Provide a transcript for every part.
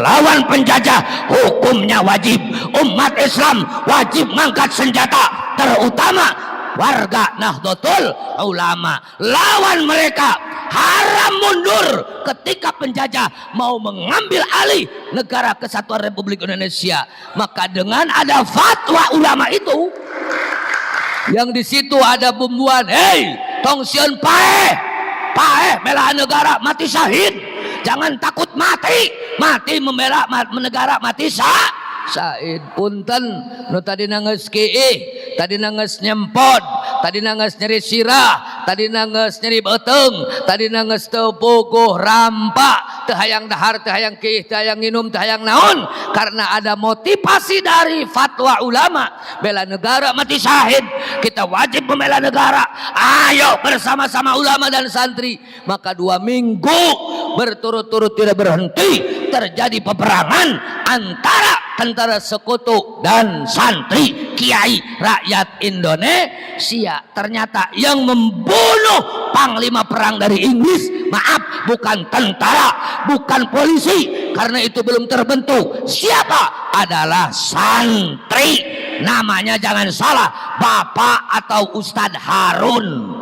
lawan penjajah hukumnya wajib. Umat Islam wajib mengangkat senjata, terutama warga Nahdlatul Ulama. Lawan mereka, haram mundur ketika penjajah mau mengambil alih negara kesatuan Republik Indonesia. Maka dengan ada fatwa ulama itu, yang di situ ada bumbuan, hei tong sieun paeh bela negara mati syahid, jangan takut mati membela negara mati syahid. Punten nu tadi nangis kieu, tadi nangis nyempod, tadi nangis nyeri sirah, tadi nangis nyeri beuteng, tadi nangis teu puguh rampa, teu hayang dahar, teu hayang kieu, teu hayang nginum, teu hayang naon, karena ada motivasi dari fatwa ulama bela negara mati syahid. Kita wajib membela negara. Ayo bersama-sama ulama dan santri. Maka 2 minggu berturut-turut tidak berhenti terjadi peperangan antara tentara sekutu dan santri kiai rakyat Indonesia. Ternyata yang membunuh panglima perang dari Inggris, maaf, bukan tentara, bukan polisi, karena itu belum terbentuk. Siapa? Adalah santri. Namanya jangan salah, Bapak atau Ustadz Harun.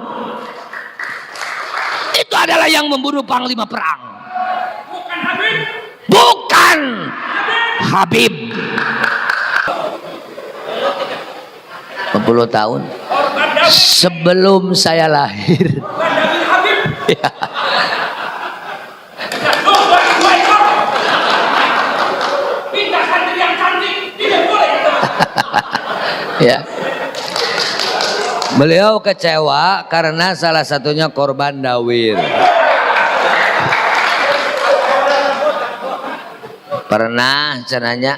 Itu adalah yang membunuh panglima perang. Bukan Habib. Bukan Habib. 40 tahun sebelum saya lahir. Ya. Ya. Beliau kecewa karena salah satunya korban Dawir. Pernah cenanya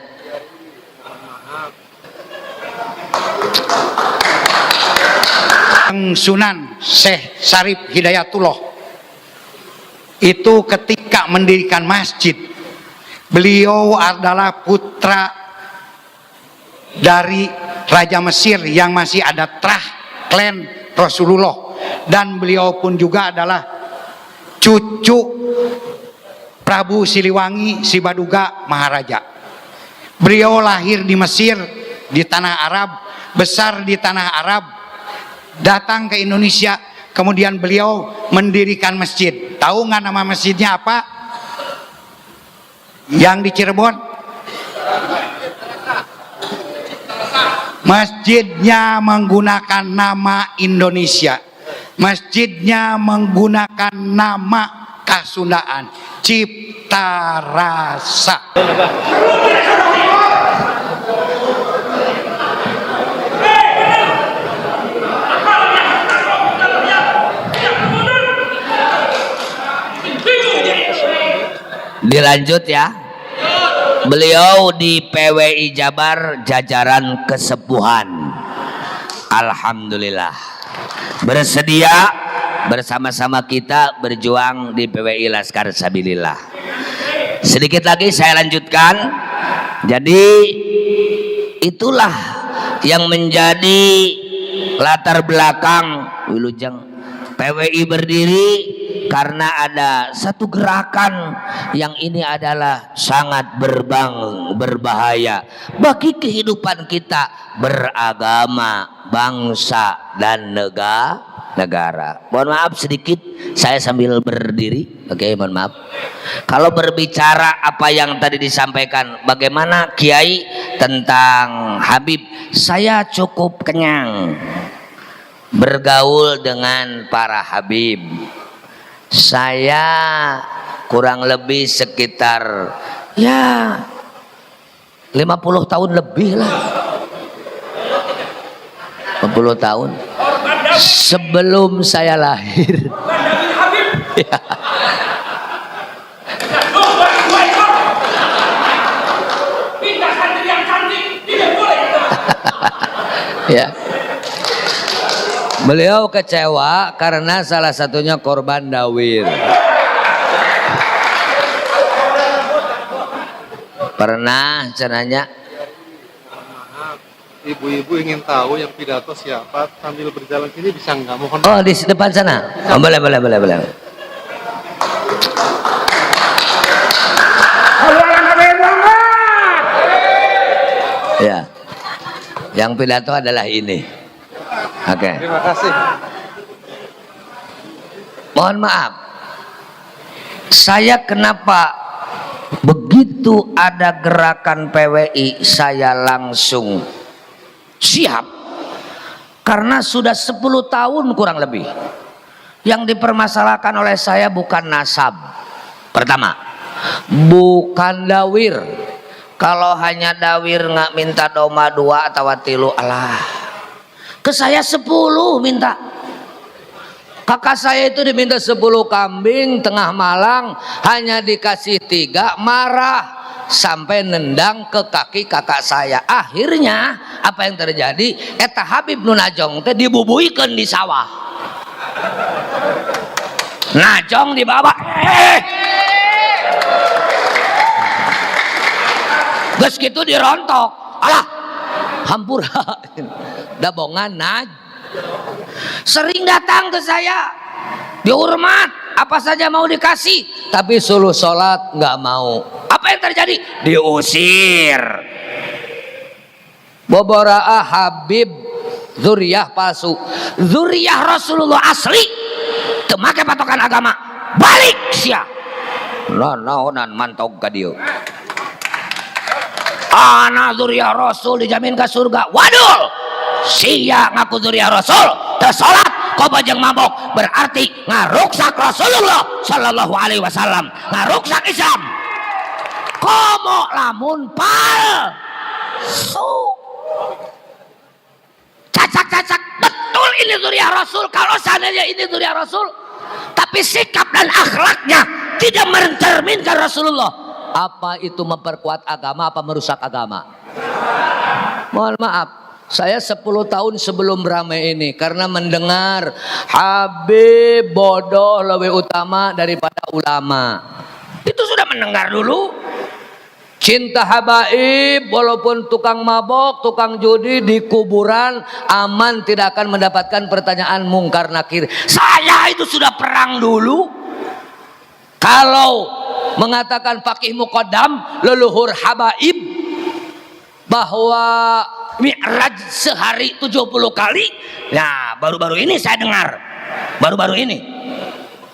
Sunan Syekh Syarif Hidayatullah itu ketika mendirikan masjid, beliau adalah putra dari Raja Mesir yang masih ada trah klan Rasulullah, dan beliau pun juga adalah cucu Prabu Siliwangi Sibaduga Maharaja. Beliau lahir di Mesir, di tanah Arab, besar di tanah Arab, datang ke Indonesia, kemudian beliau mendirikan masjid. Tahu nggak nama masjidnya apa? Yang di Cirebon? Masjidnya menggunakan nama Indonesia. Masjidnya menggunakan nama Kasundaan, Cipta Rasa. Dilanjut ya. Beliau di PWI Jabar jajaran kesepuhan. Alhamdulillah. Bersedia bersama-sama kita berjuang di PWI Laskar Sabilillah. Sedikit lagi saya lanjutkan. Jadi itulah yang menjadi latar belakang Wilujeng PWI berdiri, karena ada satu gerakan yang ini adalah sangat berbahaya bagi kehidupan kita beragama, bangsa, dan negara. Mohon maaf sedikit saya sambil berdiri. Oke, mohon maaf. Kalau berbicara apa yang tadi disampaikan bagaimana Kiai tentang Habib, saya cukup kenyang bergaul dengan para Habib. Saya kurang lebih sekitar ya 50 tahun lebih lah, 50 tahun sebelum saya lahir. Ya. Ya. Beliau kecewa karena salah satunya korban Dawir. Pernah cenanya ibu-ibu ingin tahu yang pidato siapa, sambil berjalan sini bisa nggak? Mohon. Oh, di depan sana. Oh, boleh. Halo, Alan Habib. Yang pidato adalah ini. Oke. Terima kasih. Mohon maaf. Saya kenapa begitu ada gerakan PWI saya langsung siap? Karena sudah 10 tahun kurang lebih yang dipermasalahkan oleh saya bukan nasab. Pertama, bukan dawir. Kalau hanya dawir nggak minta doma 2 atau tilu, alah. Ke saya 10 minta. Kakak saya itu diminta 10 kambing tengah malang, hanya dikasih 3, marah sampai nendang ke kaki kakak saya. Akhirnya apa yang terjadi? Eta Habib nu Najong teh dibubuikeun di sawah. Najong dibawa. Geus kitu dirontok. Alah, hampura. Dabongan sering datang ke saya, dihormat, apa saja mau dikasih, tapi suruh sholat nggak mau. Apa yang terjadi? Diusir. Boboraah Habib zuriyah palsu, zuriyah Rasulullah asli, temake patokan agama, balik sia. Naonan mantog ka dieu. Ana zuriyah Rasul dijamin ke surga. Wadul, sia ngaku zuriyah Rasul teu salat kobajeng mabok, berarti ngaruksak Rasulullah sallallahu alaihi wasallam, ngaruksak Islam. Komo lamun palsu, cacak-cacak betul ini zuriyah Rasul. Kalau seandainya ini zuriyah Rasul tapi sikap dan akhlaknya tidak mencerminkan Rasulullah, apa itu memperkuat agama apa merusak agama? Mohon maaf, saya 10 tahun sebelum ramai ini karena mendengar Habib bodoh lebih utama daripada ulama. Itu sudah mendengar dulu. Cinta habaib walaupun tukang mabok, tukang judi di kuburan aman, tidak akan mendapatkan pertanyaan mungkar nakir. Saya itu sudah perang dulu. Kalau mengatakan Faqih Muqaddam leluhur habaib bahwa Mi'raj sehari 70 kali, nah baru-baru ini saya dengar, baru-baru ini.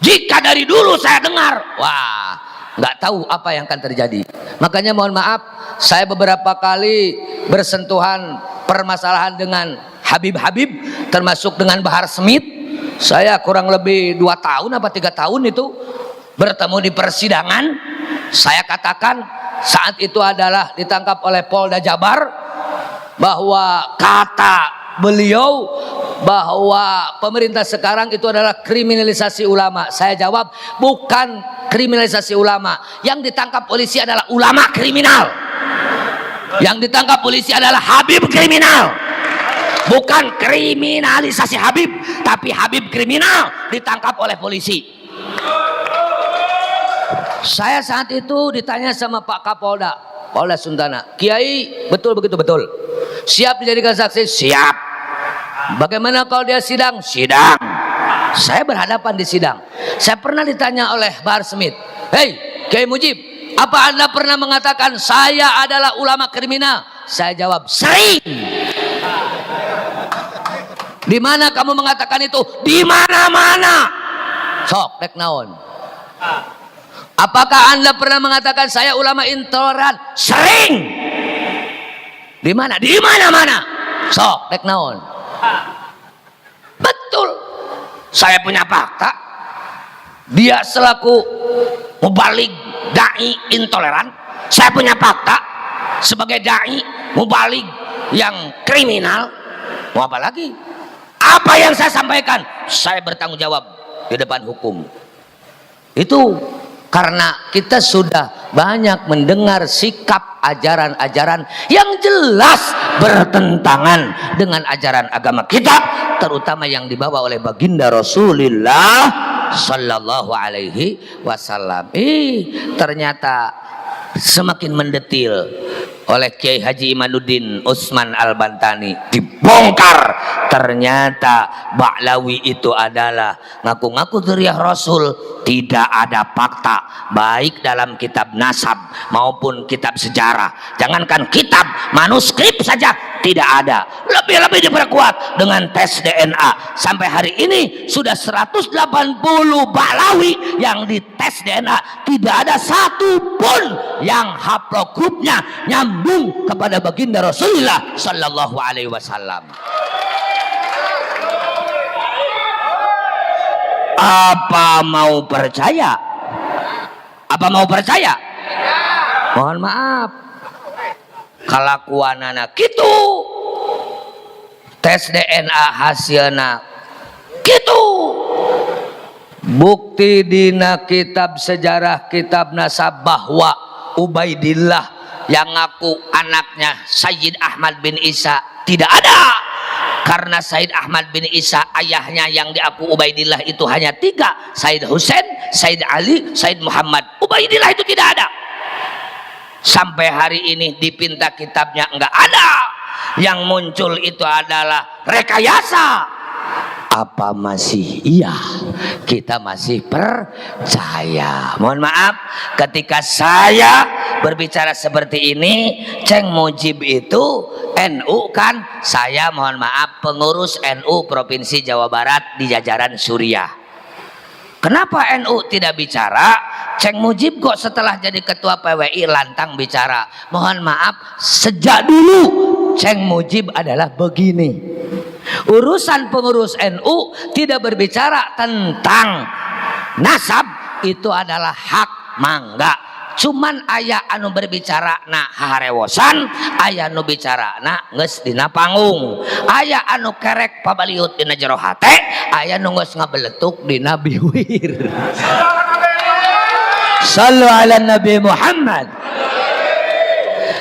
Jika dari dulu saya dengar, wah nggak tahu apa yang akan terjadi. Makanya mohon maaf, saya beberapa kali bersentuhan permasalahan dengan Habib-Habib, termasuk dengan Bahar Smith. Saya kurang lebih 2 tahun apa 3 tahun itu bertemu di persidangan. Saya katakan saat itu adalah ditangkap oleh Polda Jabar, bahwa kata beliau bahwa pemerintah sekarang itu adalah kriminalisasi ulama. Saya jawab, bukan kriminalisasi ulama. Yang ditangkap polisi adalah ulama kriminal. Yang ditangkap polisi adalah Habib kriminal. Bukan kriminalisasi Habib, tapi Habib kriminal ditangkap oleh polisi. Saya saat itu ditanya sama Pak Kapolda, Polda Suntana, Kiai betul begitu betul, siap dijadikan saksi? Siap. Bagaimana kalau dia sidang? Sidang. Saya berhadapan di sidang. Saya pernah ditanya oleh Bahar Smith, hei Kiai Mujib, apa Anda pernah mengatakan saya adalah ulama kriminal? Saya jawab, sering. Di mana kamu mengatakan itu? Di mana-mana. Sok dek naon. Apakah Anda pernah mengatakan saya ulama intoleran? Sering. Di mana? Di mana-mana. Sok dek naon. Betul. Saya punya fakta. Dia selaku mubalig dai intoleran. Saya punya fakta sebagai dai mubalig yang kriminal. Mau apa lagi? Apa yang saya sampaikan, saya bertanggung jawab di depan hukum. Itu karena kita sudah banyak mendengar sikap ajaran-ajaran yang jelas bertentangan dengan ajaran agama kita, terutama yang dibawa oleh baginda Rasulullah sallallahu alaihi wasallam. Ternyata semakin mendetil oleh Kiai Haji Imanuddin Utsman Al-Bantani, dibongkar. Ternyata Ba'lawi itu adalah ngaku-ngaku dzurriyyah Rasul. Tidak ada fakta baik dalam kitab nasab maupun kitab sejarah. Jangankan kitab, manuskrip saja tidak ada. Lebih-lebih diperkuat dengan tes DNA. Sampai hari ini sudah 180 Ba'lawi yang dites DNA, tidak ada satu pun yang haplogrupnya nyambung kepada baginda Rasulullah Sallallahu Alaihi Wasallam. Apa mau percaya? Apa mau percaya? Mohon maaf, kalakuanana gitu, tes DNA hasilna gitu, bukti dina kitab sejarah, kitab nasab bahwa Ubaidillah yang ngaku anaknya Sayyid Ahmad bin Isa tidak ada. Karena Sayyid Ahmad bin Isa ayahnya yang diaku Ubaidillah itu hanya 3, Sayyid Husain, Sayyid Ali, Sayyid Muhammad. Ubaidillah itu tidak ada. Sampai hari ini dipinta kitabnya enggak ada. Yang muncul itu adalah rekayasa. Apa masih iya? Kita masih percaya. Mohon maaf, ketika saya berbicara seperti ini, Ceng Mujib itu NU kan, saya mohon maaf pengurus NU Provinsi Jawa Barat di jajaran Suriah. Kenapa NU tidak bicara? Ceng Mujib kok setelah jadi ketua PWI lantang bicara? Mohon maaf, sejak dulu Ceng Mujib adalah begini. Urusan pengurus NU tidak berbicara tentang nasab, itu adalah hak mangga. Cuman aya anu berbicara na haharewosan, aya anu bicara na geus dina panggung, aya anu kerek pabaliut dina jero hate, aya anu geus ngabeletuk dina biwir. Sallu ala Nabi Muhammad.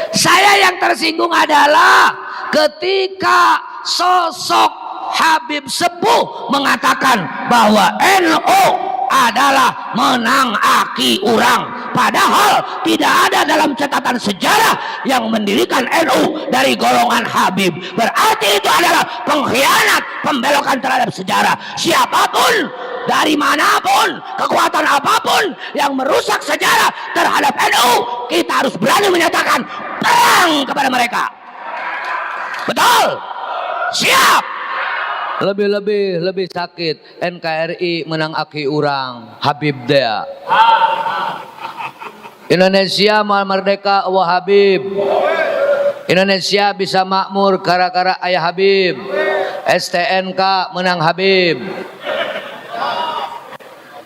Saya yang tersinggung adalah ketika sosok Habib Sepuh mengatakan bahwa NU adalah menang aki urang, padahal tidak ada dalam catatan sejarah yang mendirikan NU dari golongan Habib. Berarti itu adalah pengkhianat, pembelokan terhadap sejarah. Siapapun, dari manapun, kekuatan apapun yang merusak sejarah terhadap NU, kita harus berani menyatakan perang kepada mereka. Betul? Siap. Lebih sakit NKRI menang aki urang Habib dea. Indonesia mau merdeka wah Habib. Indonesia bisa makmur gara-gara ayah Habib. STNK menang Habib.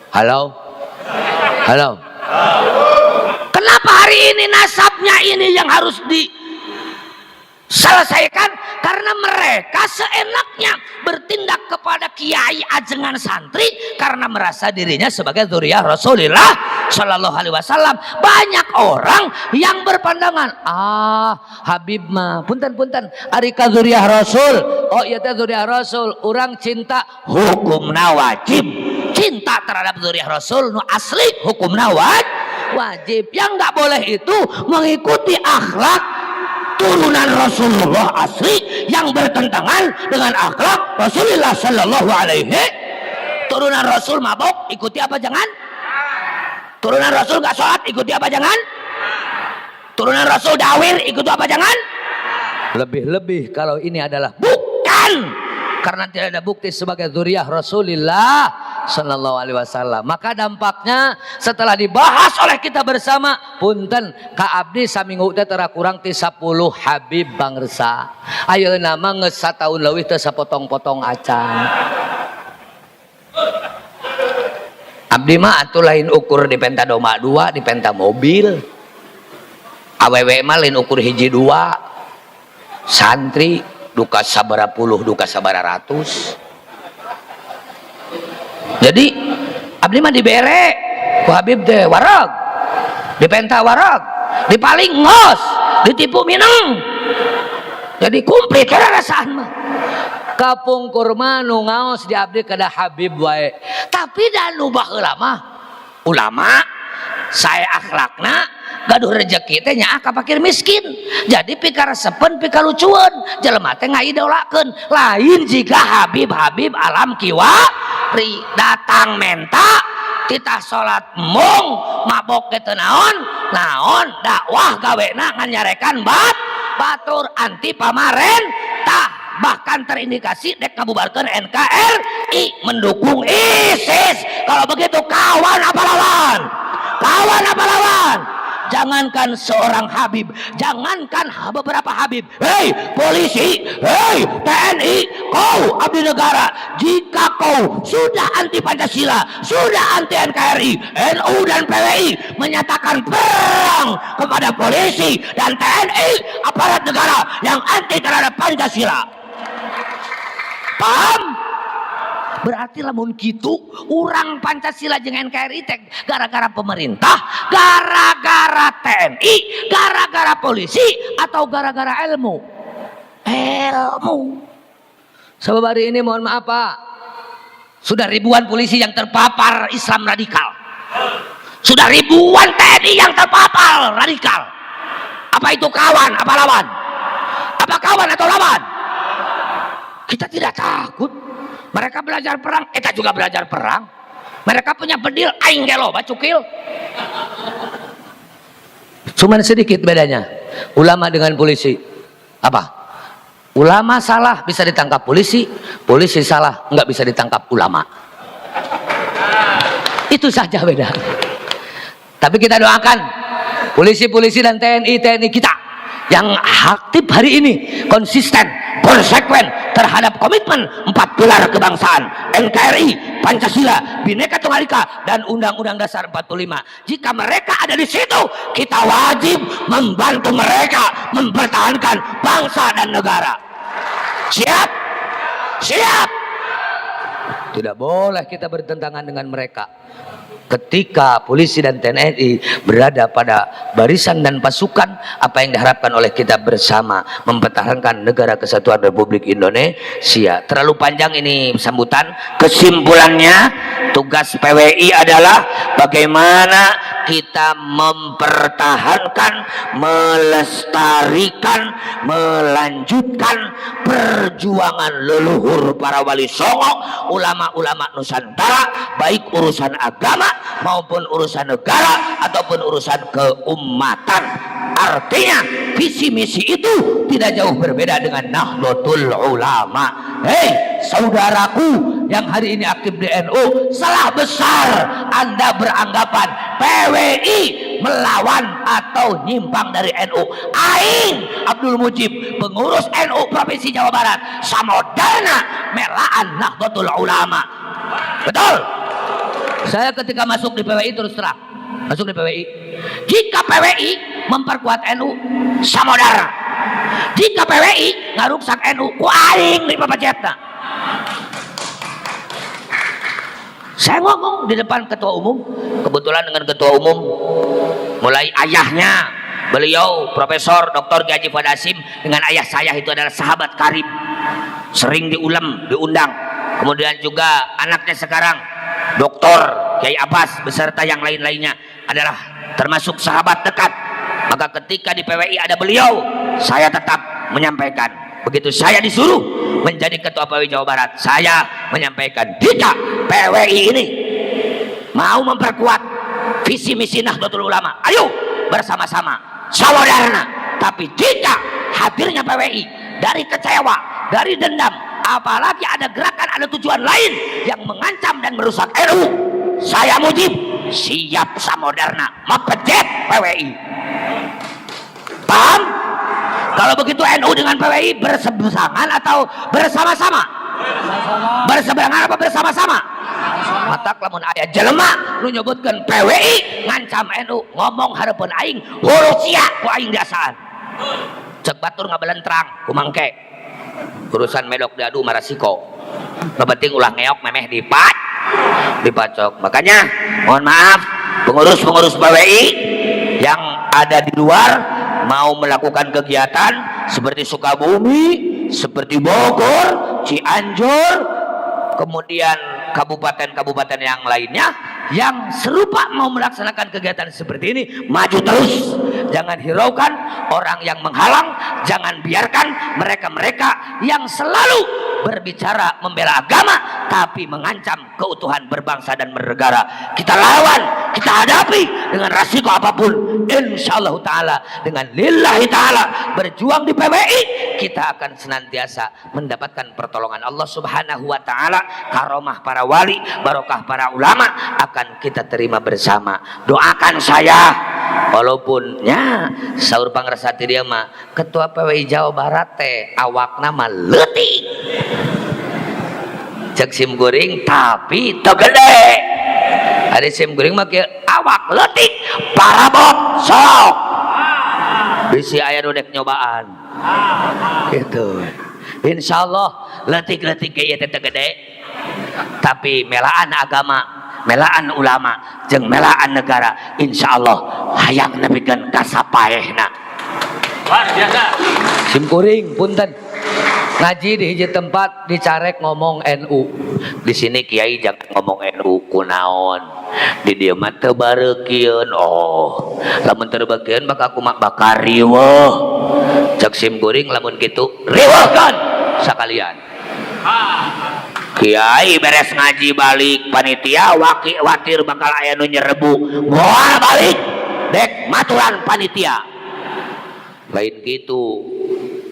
Halo. Kenapa hari ini nasabnya ini yang harus diselesaikan? Karena mereka seenaknya bertindak kepada kiai ajengan santri karena merasa dirinya sebagai dzurriyyah Rasulullah Shallallahu Alaihi Wasallam. Banyak orang yang berpandangan, Habib mah punten arika dzurriyyah Rasul. Oh iya teh dzurriyyah Rasul, orang cinta hukumna wajib. Cinta terhadap dzurriyyah Rasul nu asli hukumna wajib. Yang nggak boleh itu mengikuti akhlak turunan Rasulullah asli yang bertentangan dengan akhlak Rasulullah Sallallahu Alaihi. Turunan Rasul mabok, ikuti apa jangan? Turunan Rasul gak sholat, ikuti apa jangan? Turunan Rasul dawir, ikuti apa jangan? Lebih-lebih kalau ini adalah bukan, karena tidak ada bukti sebagai dzurriyyah Rasulullah Sallallahu Alaihi Wasallam. Maka dampaknya setelah dibahas oleh kita bersama, punten ka abdi saminggu teh tara kurang ti 10 Habib bangsa. Ayeuna mah geus sataun leuwih teh sapotong-potong acan. Abdi mah atuh lain ukur di penta doma 2, di penta mobil. Awewe mah lain ukur hiji 2. Santri duka sabara puluh, duka sabara ratus. Jadi abdi mah dibere ku Habib teh wareg, dipenta wareg, dipaling ngos, ditipu mineng. Jadi kumplit kada rasaan mah. Kapungkur mah nu ngaos di abdi kada Habib wae. Tapi dan nu baheula mah ulama saya akhlakna gaduh rezeki teh nya ka fakir miskin. Jadi pika resepen pika lucuan jelema teh ngaidolakeun lain jika Habib alam kiwari datang menta titah salat mung mabok teh naon dakwah gawena ngan nyarekan batur anti pamarentah, bahkan terindikasi dek kabubarkeun NKRI mendukung ISIS. Kalau begitu kawan apa lawan? Jangankan seorang Habib, jangankan beberapa Habib, hei polisi, hei TNI, kau abdi negara, jika kau sudah anti Pancasila, sudah anti NKRI, NU dan PWI menyatakan perang kepada polisi dan TNI, aparat negara yang anti terhadap Pancasila, paham? Berarti lamun kitu urang Pancasila jeung NKRI teh gara-gara pemerintah, gara-gara TNI, gara-gara polisi, atau gara-gara ilmu? Sebab hari ini mohon maaf Pak, sudah ribuan polisi yang terpapar Islam radikal, sudah ribuan TNI yang terpapar radikal. Apa itu kawan? Apa lawan? Apa kawan atau lawan? Kita tidak takut. Mereka belajar perang, kita juga belajar perang. Mereka punya bedil, aing gelo bacukil. Cuman sedikit bedanya ulama dengan polisi. Apa? Ulama salah bisa ditangkap polisi, polisi salah nggak bisa ditangkap ulama. Itu saja beda. Tapi kita doakan polisi-polisi dan TNI kita yang aktif hari ini konsisten, konsekuen terhadap komitmen 4 pilar kebangsaan, NKRI, Pancasila, Bhinneka Tunggal Ika, dan Undang-Undang Dasar 45. Jika mereka ada di situ, kita wajib membantu mereka mempertahankan bangsa dan negara. Siap? Siap? Tidak boleh kita bertentangan dengan mereka. Ketika polisi dan TNI berada pada barisan dan pasukan, apa yang diharapkan oleh kita bersama mempertahankan negara kesatuan Republik Indonesia. Terlalu panjang ini sambutan. Kesimpulannya, tugas PWI adalah bagaimana kita mempertahankan, melestarikan, melanjutkan perjuangan leluhur para wali songo, ulama-ulama Nusantara, baik urusan agama maupun urusan negara ataupun urusan keumatan. Artinya visi misi itu tidak jauh berbeda dengan Nahdlatul Ulama. Hei saudaraku yang hari ini aktif di NU, salah besar Anda beranggapan PWI melawan atau nyimpang dari NU. Aing Abdul Mujib, pengurus NU Provinsi Jawa Barat, samodana melaan Nahdlatul Ulama. Betul? Saya ketika masuk di PWI terus terang, masuk di PWI, jika PWI memperkuat NU, samodara. Jika PWI ngaruksak NU, ku aing di papacetna. Saya ngomong di depan ketua umum, kebetulan dengan ketua umum, mulai ayahnya, beliau Profesor Dr. Haji Fuad Hasim dengan ayah saya itu adalah sahabat karib, sering diundang. Kemudian juga anaknya sekarang Dr. Kiai Abbas beserta yang lain-lainnya adalah termasuk sahabat dekat. Maka ketika di PWI ada beliau, saya tetap menyampaikan, begitu saya disuruh menjadi ketua PWI Jawa Barat, saya menyampaikan, jika PWI ini mau memperkuat visi misi Nahdlatul Ulama, ayo bersama-sama saudara. Tapi jika hadirnya PWI dari kecewa, dari dendam, apalagi ada gerakan, ada tujuan lain yang mengancam dan merusak NU, saya Mujib siap samodarna mepejet PWI. Paham? Kalau begitu NU dengan PWI berseberangan atau bersama-sama? Berseberangan apa bersama-sama? Mata lamun aya jelema nu nyebutkeun PWI ngancam NU, ngomong hareupeun aing hulu sia ku aing dasaan. Cek batur ngabelentrang ku mangke. Urusan medok diadu marasiko. Nu penting ulah ngeok memeh dipacok. Makanya mohon maaf pengurus-pengurus PWI yang ada di luar mau melakukan kegiatan seperti Sukabumi, seperti Bogor, Cianjur, kemudian kabupaten-kabupaten yang lainnya, yang serupa mau melaksanakan kegiatan seperti ini, maju terus. Jangan hiraukan orang yang menghalang, jangan biarkan mereka-mereka yang selalu berbicara membela agama tapi mengancam keutuhan berbangsa dan bernegara. Kita lawan, kita hadapi dengan resiko apapun. Insyaallah taala dengan lillahi taala berjuang di PWI, kita akan senantiasa mendapatkan pertolongan Allah Subhanahu wa taala, karomah para wali, barokah para ulama akan kita terima bersama. Doakan saya, walaupun nya saur pangrasati dia mah ketua PWI Jawa Barat teh awakna mah leutik cek sim guring tapi teu gede. Ada sim guring mah kieu awak leutik parabot sok bisi aya nu dek nyobaan gitu. Insyaallah leutik-leutik ge ieu teh teu gede tapi melaan agama, melaan ulama jeung melaan negara insyaallah hayang nepikeun ka sapaehna. Luar biasa. Sim kuring punten ngaji di hiji tempat dicarek ngomong NU. Di sini kiai jangan ngomong NU kunaon. Di dieu mah teu bareukieun. Oh, lamun teu bareukieun bakal kumaha bakal riweuh. Cek sim kuring lamun kitu riweuhkeun sakalian. Kiai beres ngaji balik panitia watir bakal aya nu nyerebu moal balik dek maturan panitia lain gitu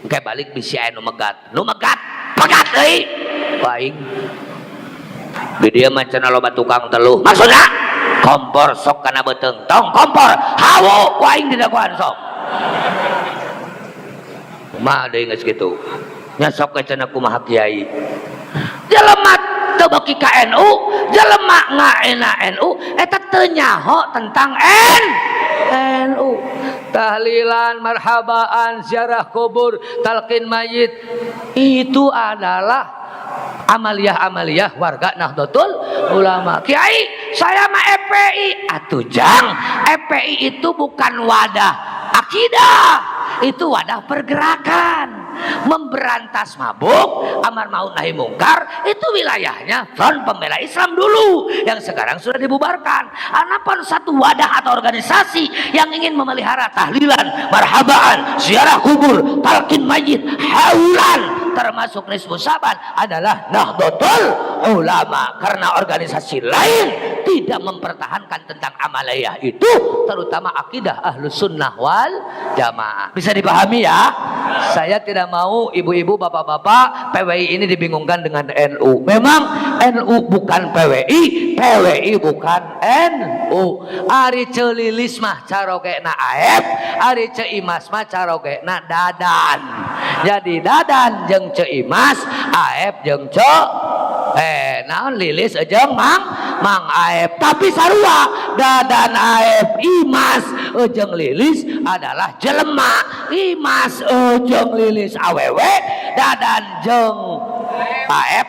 engke balik bisi aya nu megat pegat deui paing di dieu mah cenah loba tukang teluh maksudna kompor sok kana beuteung tong kompor hawo paing di dagoan sok kumaha deui geus kitu nya sok cenah kumaha kiai jelema teu beuki ka NU, jelema ngaena NU eta teu nyaho tentang NU. Tahlilan, marhabaan, ziarah kubur, talqin mayit itu adalah amaliyah-amaliyah warga Nahdlatul Ulama. Kiai, saya mah FPI. Atuh jang, FPI itu bukan wadah akidah, itu wadah pergerakan. Memberantas mabuk, amar ma'ruf nahi mungkar itu wilayahnya Front Pembela Islam dulu yang sekarang sudah dibubarkan. Adapun satu wadah atau organisasi yang ingin memelihara tahlilan, marhabaan, ziarah kubur, talqin mayit, haulan termasuk nisfu saban adalah Nahdlatul Ulama, karena organisasi lain tidak mempertahankan tentang amaliyah itu, terutama akidah Ahlus Sunnah wal Jamaah. Bisa dipahami ya? Saya tidak mau ibu-ibu, bapak-bapak PWI ini dibingungkan dengan NU. Memang NU bukan PWI, PWI bukan NU. Ari celilis mah carogena AF, ari ceimas mah carogena dadan. Jadi dadan jeung ceimas, AF jeung naon lilis jeung mang AF. Tapi sarua dadan AF imas jeung lilis adalah jelema, imas jeung lilis awewe, dadan jeung AF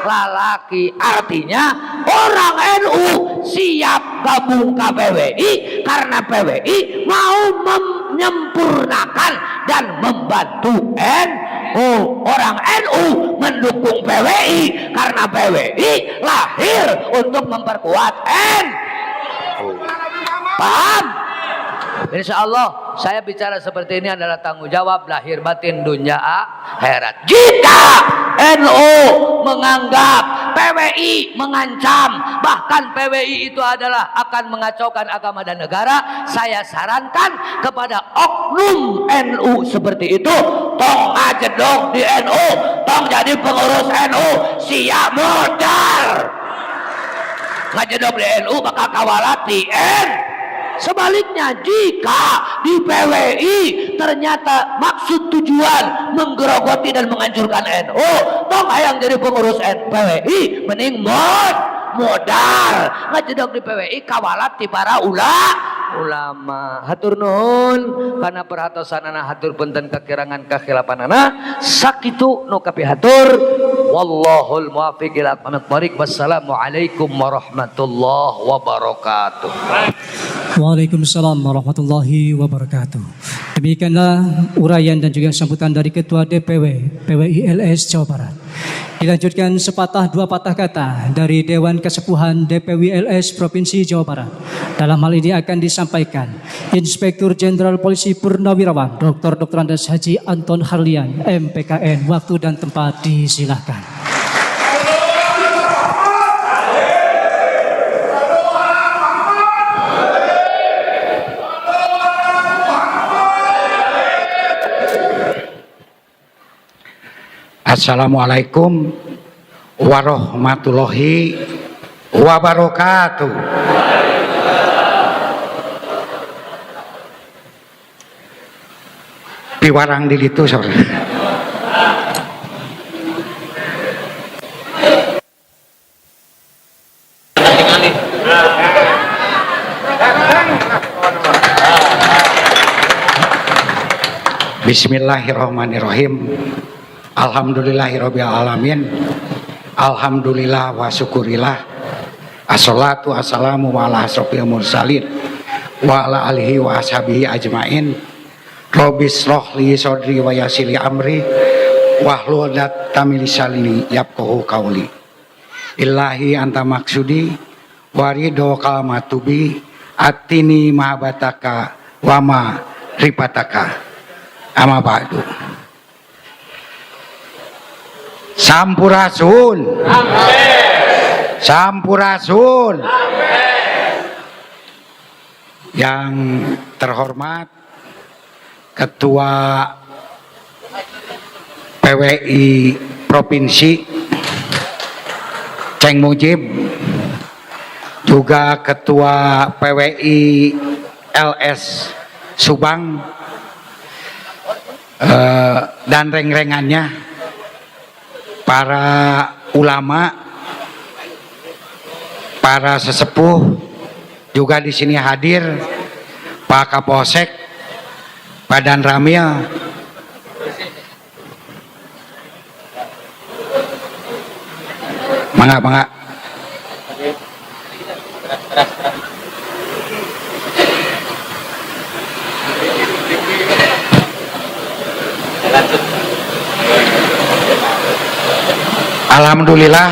lalaki. Artinya orang NU siap gabung ke PWI karena PWI mau menyempurnakan dan membantu NU. Orang NU mendukung PWI karena PWI lahir untuk memperkuat NU. Paham? Insya Allah saya bicara seperti ini adalah tanggung jawab lahir batin dunia akhirat. Jika NU menganggap PWI mengancam, bahkan PWI itu adalah akan mengacaukan agama dan negara, saya sarankan kepada oknum NU seperti itu, tong ngajedog di NU, tong jadi pengurus NU, siap modal ngajedog di NU bakal kawalat di NU. Sebaliknya jika di PWI ternyata maksud tujuan menggerogoti dan menghancurkan NU, tong hayang jadi pengurus PWI mending modal ngajedog di PWI kawalat ti para ulama. Hatur nuhun kana perhatosanana, hatur punten kakirangan kakhilafanana sakitu nu kapihatur. Wallahul muwaffiq ila aqwamit thoriq. Wassalamualaikum warahmatullahi wabarakatuh. Waalaikumsalam warahmatullahi wabarakatuh. Demikianlah uraian dan juga sambutan dari Ketua DPW PWI LS Jawa Barat. Dilanjutkan sepatah dua patah kata dari Dewan Kesepuhan DPWLS Provinsi Jawa Barat. Dalam hal ini akan disampaikan Inspektur Jenderal Polisi Purnawirawan Dr. Andes Haji Anton Harlian, MPKN. Waktu dan tempat disilahkan. Assalamualaikum warahmatullahi wabarakatuh. Piwarang di ditu saudara. Bismillahirrahmanirrahim. Alhamdulillahirabbil alamin. Alhamdulillah wa syukurillah. Assalatu wassalamu ala asrofil mursalin wa ala alihi wa ashabihi ajmain. Rabbis shrah li sadri wa yassir li amri wahlul 'uqdatam min lisani yafqahu qawli. Ilahi anta maksudi wa ridho kalmatubi atini mahabbataka wa ma ribataka. Amma ba'du. Sampurasun. Amin. Sampurasun. Amin. Yang terhormat Ketua PWI Provinsi Ceng Mujib, juga Ketua PWI LS Subang, dan reng-rengannya, para ulama, para sesepuh, juga di sini hadir Pak Kapolsek, Pak Dan Ramil, mangga. Alhamdulillah,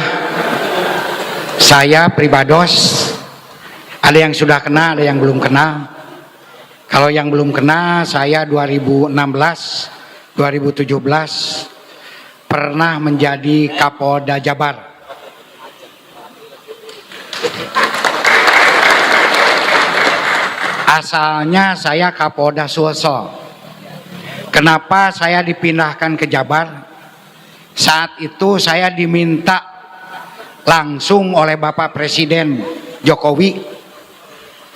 saya pribados, ada yang sudah kena, ada yang belum kena. Kalau yang belum kena, saya 2016, 2017 pernah menjadi Kapolda Jabar. Asalnya saya Kapolda Sulsel. Kenapa saya dipindahkan ke Jabar? Saat itu saya diminta langsung oleh Bapak Presiden Jokowi,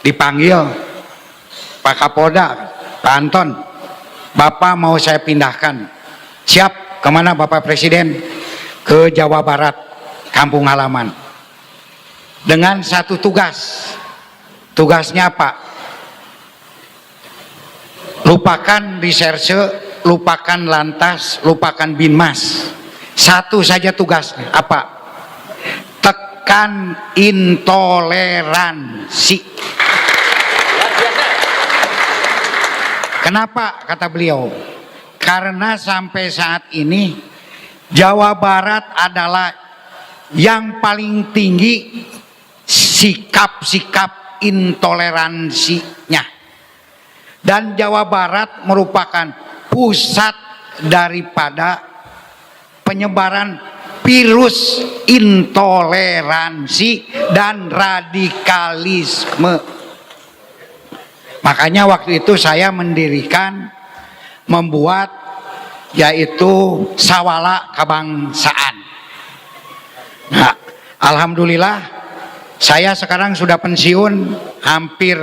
dipanggil, Pak Kapolda, Pak Anton, Bapak mau saya pindahkan. Siap, kemana Bapak Presiden? Ke Jawa Barat, kampung halaman. Dengan satu tugas. Tugasnya apa? Lupakan reserse, lupakan lantas, lupakan binmas. Satu saja tugasnya, apa? Tekan intoleransi. Kenapa? Kata beliau, karena sampai saat ini Jawa Barat adalah yang paling tinggi sikap-sikap intoleransinya, dan Jawa Barat merupakan pusat daripada penyebaran virus intoleransi dan radikalisme. Makanya waktu itu saya membuat yaitu Sawala Kebangsaan. Nah, alhamdulillah saya sekarang sudah pensiun hampir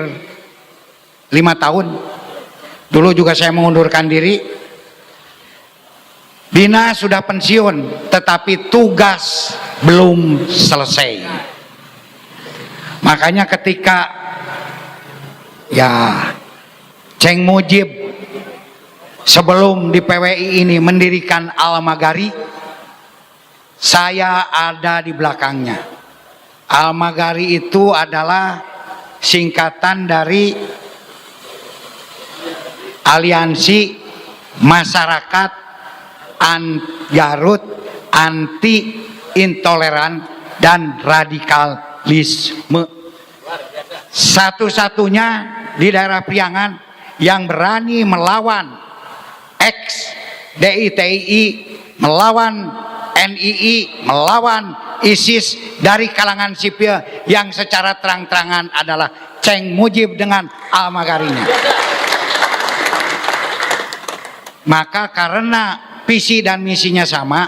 5 tahun. Dulu juga saya mengundurkan diri. Bina sudah pensiun, tetapi tugas belum selesai. Makanya ketika Ceng Mujib sebelum di PWI ini mendirikan Al-Magari, saya ada di belakangnya. Al-Magari itu adalah singkatan dari Aliansi Masyarakat Garut anti intoleran dan radikalisme. Satu-satunya di daerah Priangan yang berani melawan ex-DITII, melawan NII, melawan ISIS dari kalangan sipil yang secara terang-terangan adalah Ceng Mujib dengan Al-Magharinya. Maka karena visi dan misinya sama,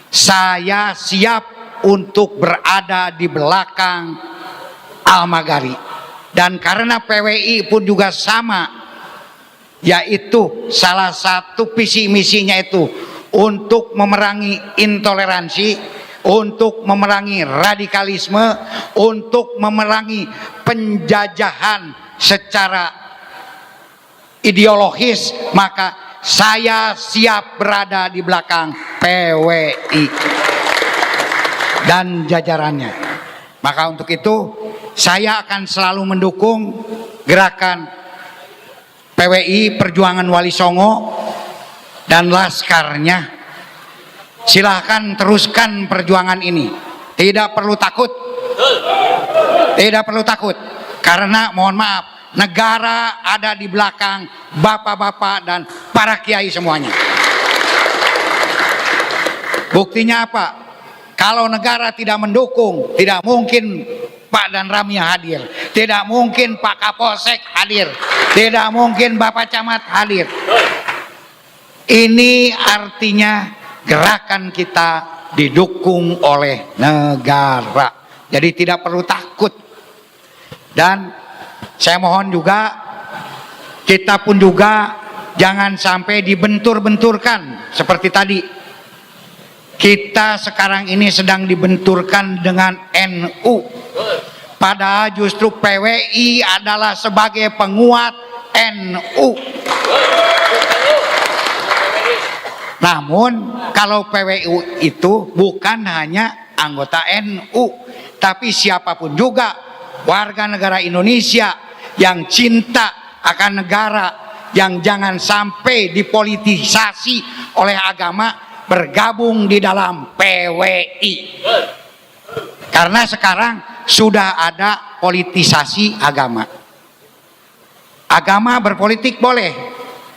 saya siap untuk berada di belakang Al-Maghari. Dan karena PWI pun juga sama, yaitu salah satu visi misinya itu untuk memerangi intoleransi, untuk memerangi radikalisme, untuk memerangi penjajahan secara ideologis, maka saya siap berada di belakang PWI dan jajarannya. Maka untuk itu saya akan selalu mendukung gerakan PWI Perjuangan Wali Songo dan laskarnya. Silahkan teruskan perjuangan ini. Tidak perlu takut. Tidak perlu takut. Karena mohon maaf, negara ada di belakang bapak-bapak dan para kiai semuanya. Buktinya apa? Kalau negara tidak mendukung, tidak mungkin Pak dan Ramia hadir. Tidak mungkin Pak Kapolsek hadir. Tidak mungkin Bapak Camat hadir. Ini artinya gerakan kita didukung oleh negara. Jadi tidak perlu takut. Dan saya mohon juga, kita pun juga jangan sampai dibentur-benturkan seperti tadi. Kita sekarang ini sedang dibenturkan dengan NU. Padahal justru PWI adalah sebagai penguat NU. Namun kalau PWI itu bukan hanya anggota NU, tapi siapapun juga warga negara Indonesia yang cinta akan negara, yang jangan sampai dipolitisasi oleh agama, bergabung di dalam PWI. Karena sekarang sudah ada politisasi agama. Agama berpolitik boleh,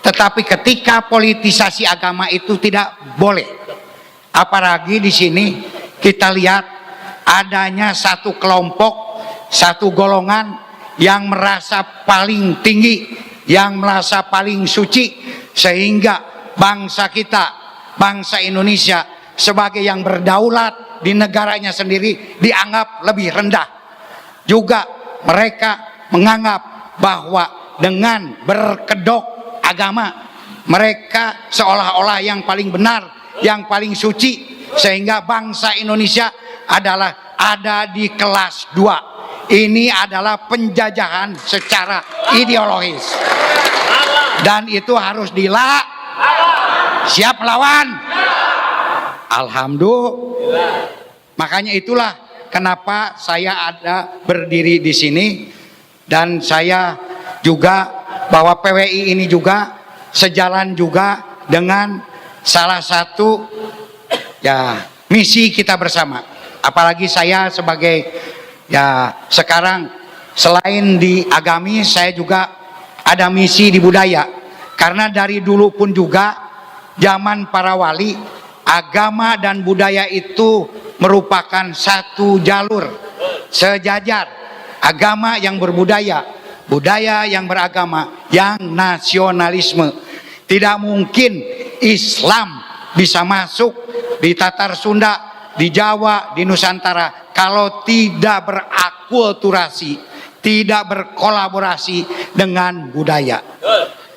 tetapi ketika politisasi agama itu tidak boleh. Apalagi di sini kita lihat adanya satu kelompok, satu golongan yang merasa paling tinggi, yang merasa paling suci, sehingga bangsa kita, bangsa Indonesia sebagai yang berdaulat di negaranya sendiri dianggap lebih rendah. Juga mereka menganggap bahwa dengan berkedok agama mereka seolah-olah yang paling benar, yang paling suci, sehingga bangsa Indonesia adalah ada di kelas 2. Ini adalah penjajahan secara ideologis. Dan itu harus siap melawan. Alhamdulillah. Makanya itulah kenapa saya ada berdiri di sini, dan saya juga bahwa PWI ini juga sejalan juga dengan salah satu misi kita bersama. Apalagi saya sebagai sekarang selain di agami, saya juga ada misi di budaya. Karena dari dulu pun juga zaman para wali, agama dan budaya itu merupakan satu jalur sejajar. Agama yang berbudaya, budaya yang beragama, yang nasionalisme. Tidak mungkin Islam bisa masuk di Tatar Sunda, di Jawa, di Nusantara kalau tidak berakulturasi, tidak berkolaborasi dengan budaya.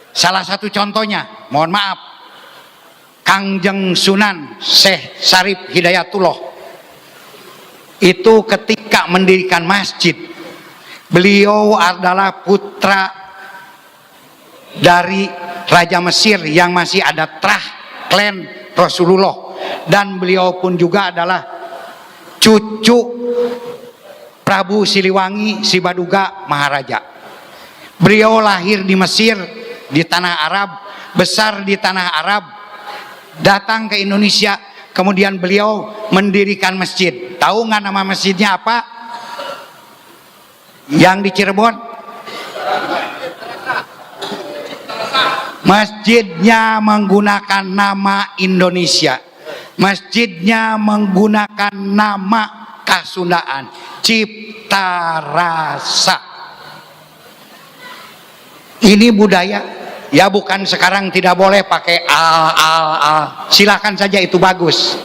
Salah satu contohnya, mohon maaf, Kangjeng Sunan Syekh Syarif Hidayatullah itu ketika mendirikan masjid, beliau adalah putra dari Raja Mesir yang masih ada terah klan Rasulullah, dan beliau pun juga adalah cucu Prabu Siliwangi Si Baduga Maharaja. Beliau lahir di Mesir, di tanah Arab, besar di tanah Arab, datang ke Indonesia kemudian beliau mendirikan masjid. Tahu nggak nama masjidnya apa? Yang di Cirebon? Masjidnya menggunakan nama Indonesia. Masjidnya menggunakan nama Kasundaan, Cipta Rasa. Ini budaya. Ya bukan sekarang tidak boleh pakai al. Silakan saja, itu bagus.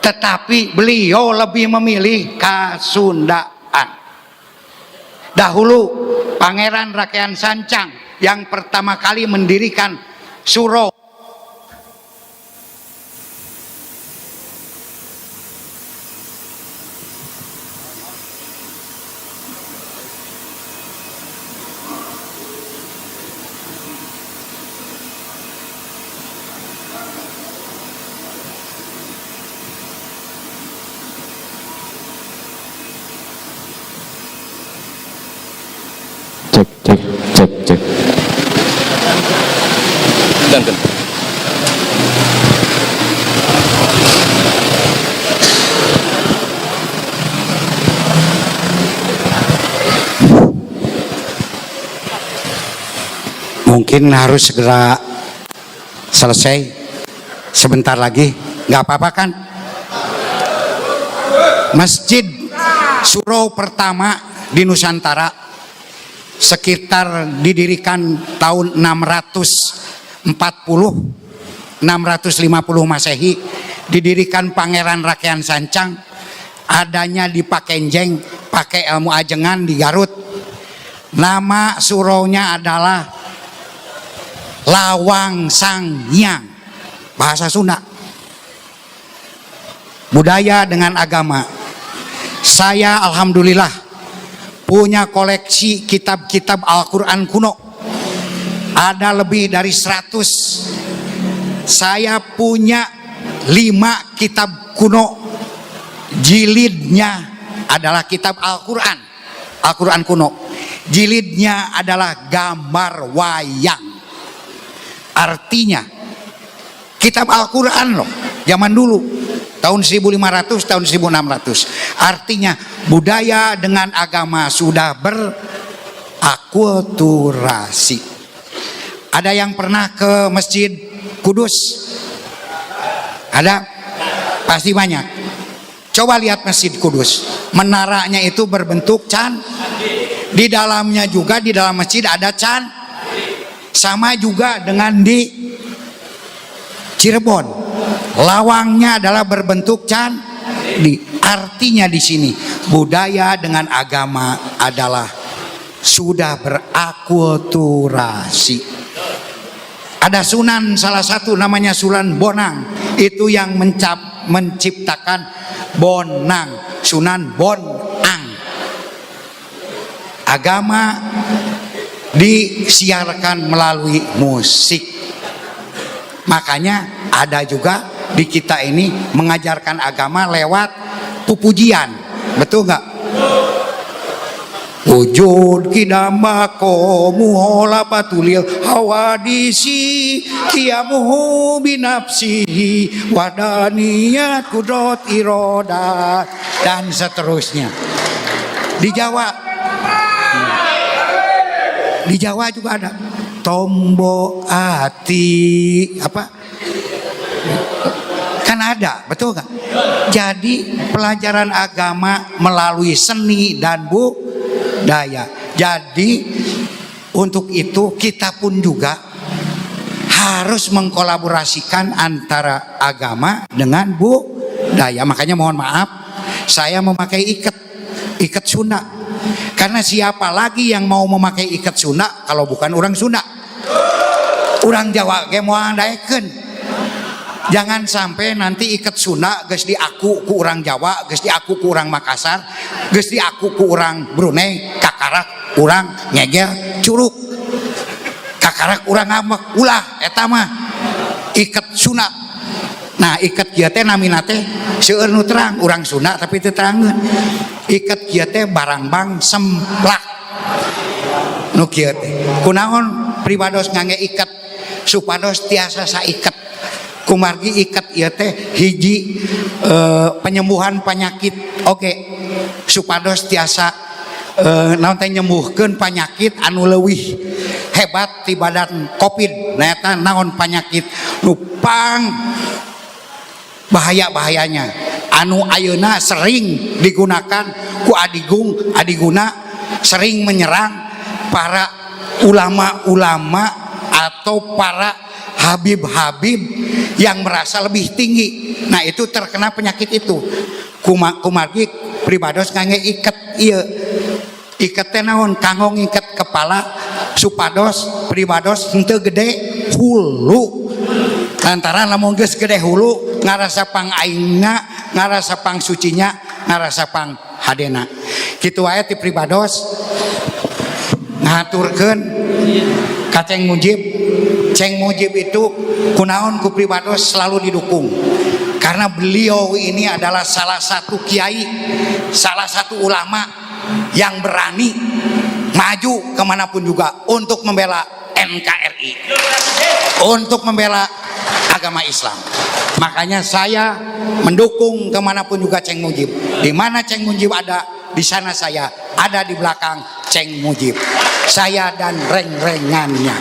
Tetapi beliau lebih memilih Kasundaan. Dahulu Pangeran Rakyat Sancang yang pertama kali mendirikan surau. Cek. Dan. Mungkin harus segera selesai sebentar lagi, nggak apa-apa kan? Masjid surau pertama di Nusantara sekitar didirikan tahun 650 Masehi, didirikan Pangeran Rakyat Sancang, adanya di Pakenjeng, pakai ilmu ajengan di Garut. Nama suraunya adalah Lawang Sanghyang, bahasa Sunda. Budaya dengan agama. Saya alhamdulillah punya koleksi kitab-kitab Al-Quran kuno. Ada lebih dari 100. Saya punya 5 kitab kuno. Jilidnya adalah kitab Al-Quran. Al-Quran kuno. Jilidnya adalah gambar wayang. Artinya kitab Al-Quran loh, zaman dulu tahun 1500, tahun 1600. Artinya budaya dengan agama sudah berakulturasi. Ada yang pernah ke Masjid Kudus? Ada? Pasti banyak. Coba lihat Masjid Kudus. Menaranya itu berbentuk di dalamnya juga, di dalam masjid ada sama juga dengan di Cirebon. Lawangnya adalah berbentuk artinya di sini budaya dengan agama adalah sudah berakulturasi. Ada sunan salah satu namanya Sunan Bonang, itu yang menciptakan Bonang, Sunan Bonang. Agama disiarkan melalui musik. Makanya ada juga di kita ini mengajarkan agama lewat pupujian. Betul nggak? Wujud kidambako muhola patulil hawadisi kiamuhu binafsihi wadaniyat kudrot iroda, dan seterusnya. Di Jawa juga ada tombo ati apa? Kan ada, betul nggak? Jadi pelajaran agama melalui seni dan budaya. Jadi untuk itu kita pun juga harus mengkolaborasikan antara agama dengan budaya. Makanya mohon maaf, saya memakai ikat Sunda. Karena siapa lagi yang mau memakai ikat Sunda kalau bukan orang Sunda? Orang Jawa ge moal daekeun. Jangan sampai nanti ikat Sunda geus diaku ku orang Jawa, geus diaku ku orang Makassar, geus diaku ku orang Brunei, kakarak urang ngegel curug. Kakarak urang ngambek ulah eta mah ikat Sunda. Nah, ikat kieu teh namina teh seueur nu terang, urang Sunda tapi teu terangkeun. Ikat kieu teh barang-bang semplak. Nu kieu teh kunaon pribados ngangge ikat supados tiasa saiket. kumargi ikat ieu teh hiji penyembuhan penyakit oke supados tiasa naon teh nyembuhkeun penyakit anu leuwih hebat ti badan Covid. Nah eta naon penyakit nu pang bahaya-bahayanya anu ayeuna sering digunakan ku adiguna sering menyerang para ulama-ulama atau para habib-habib yang merasa lebih tinggi. Nah itu terkena penyakit itu. Kumargi pribados ngangge iket ieu. Iket teh naon? Kanggo ngiket kepala supados pribados henteu gede hulu. Lantaran lamun geus gede hulu ngarasa pang aingna, ngarasa pang sucinya, ngarasa pang hadena. Kitu wae ti pribados ngaturkeun ka Ceng Mujib. Ceng Mujib itu kunaon ku pribados selalu didukung karena beliau ini adalah salah satu kiai, salah satu ulama yang berani maju kemanapun juga untuk membela NKRI, untuk membela agama Islam. Makanya saya mendukung kemanapun juga Ceng Mujib. Di mana Ceng Mujib ada, di sana saya ada di belakang Ceng Mujib. Saya dan reng-rengannya.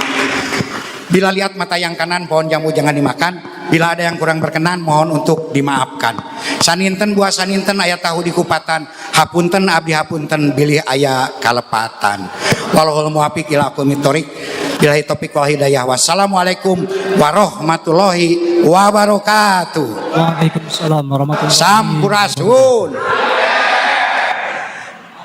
Bila lihat mata yang kanan pohon jambu jangan dimakan. Bila ada yang kurang berkenan mohon untuk dimaafkan. Saninten buah saninten aya tahu di kupatan. Hapunten abdi hapunten bilih aya kalepatan. Wallahul muwaffiq ila aqwamit thoriq. Billahi taufiq wal hidayah. Wassalamualaikum warahmatullahi wabarakatuh. Waalaikumsalam warahmatullahi Sampurasun.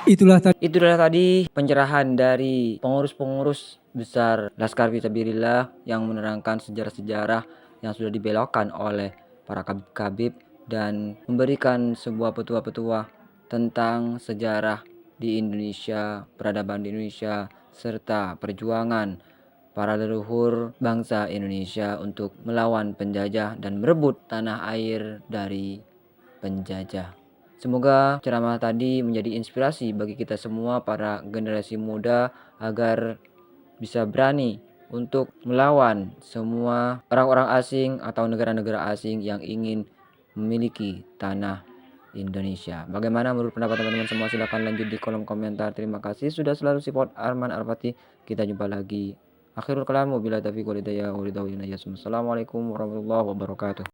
Itulah tadi pencerahan dari pengurus-pengurus besar Laskar Fisabilillah yang menerangkan sejarah-sejarah yang sudah dibelokkan oleh para kabib-kabib dan memberikan sebuah petua-petua tentang sejarah di Indonesia, peradaban di Indonesia, serta perjuangan para leluhur bangsa Indonesia untuk melawan penjajah dan merebut tanah air dari penjajah. Semoga ceramah tadi menjadi inspirasi bagi kita semua para generasi muda agar bisa berani untuk melawan semua orang-orang asing atau negara-negara asing yang ingin memiliki tanah Indonesia. Bagaimana menurut pendapat teman-teman semua? Silahkan lanjut di kolom komentar. Terima kasih sudah selalu support Arman Arfati. Kita jumpa lagi. Akhirul kalam wabillahi taufiq wal hidayah. Assalamualaikum warahmatullahi wabarakatuh.